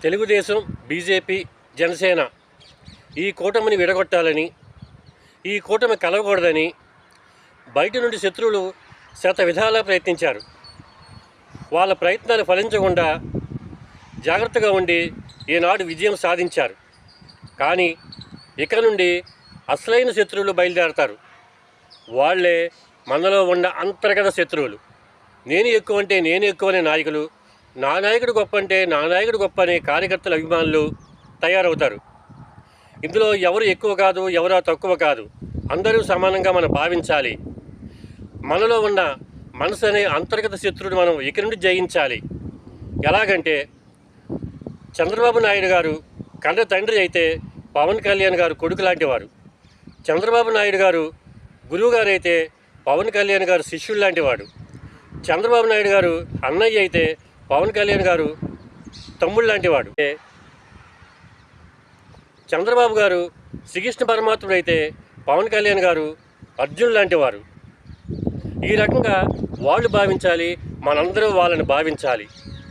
Telugu Desam, BJP, Janasena ఈ కూటమిని విడగొట్టాలని, ఈ కూటమి కలవకూడదని బయట నుండి శత్రువులు శత విధాలా ప్రయత్నించారు. వాళ్ళ ప్రయత్నాలు ఫలించకుండా జాగ్రత్తగా ఉండి ఈనాడు విజయం సాధించారు. కానీ ఇక నుండి అసలైన శత్రువులు బయలుదేరతారు. వాళ్లే మనలో ఉన్న అంతర్గత శత్రువులు. నేను ఎక్కువ అంటే నేను ఎక్కువ అనే నాయకులు, నా నాయకుడు గొప్ప అంటే నా నాయకుడు గొప్ప అనే కార్యకర్తల అభిమానులు తయారవుతారు. ఇందులో ఎవరు ఎక్కువ కాదు, ఎవరు తక్కువ కాదు, అందరూ సమానంగా మనం భావించాలి. మనలో ఉన్న మనసు అనే అంతర్గత శత్రువుని మనం ఇక నుండి జయించాలి. ఎలాగంటే చంద్రబాబు నాయుడు గారు కన్న తండ్రి అయితే పవన్ కళ్యాణ్ గారు కొడుకు లాంటివారు. చంద్రబాబు నాయుడు గారు గురువు గారు అయితే పవన్ కళ్యాణ్ గారు శిష్యుడు లాంటివాడు. చంద్రబాబు నాయుడు గారు అన్నయ్య అయితే పవన్ కళ్యాణ్ గారు తమ్ముడు లాంటివాడు. చంద్రబాబు గారు శ్రీకృష్ణ పరమాత్ముడు అయితే పవన్ కళ్యాణ్ గారు అర్జునుడు లాంటివారు. ఈ రకంగా వాళ్ళు భావించాలి, మనందరూ వాళ్ళని భావించాలి.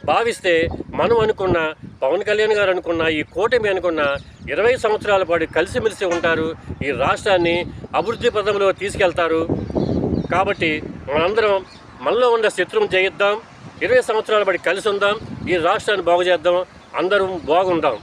భావిస్తే మనం అనుకున్న పవన్ కళ్యాణ్ గారు అనుకున్న ఈ కూటమి అనుకున్న 20 సంవత్సరాల పాటు కలిసిమెలిసి ఉంటారు. ఈ రాష్ట్రాన్ని అభివృద్ధి పథంలో తీసుకెళ్తారు. కాబట్టి మనందరం మనలో ఉన్న శత్రువుని జయిద్దాం, 20 సంవత్సరాల పాటు కలిసి ఉందాం, ఈ రాష్ట్రాన్ని బాగు చేద్దాం, అందరం బాగుందాం.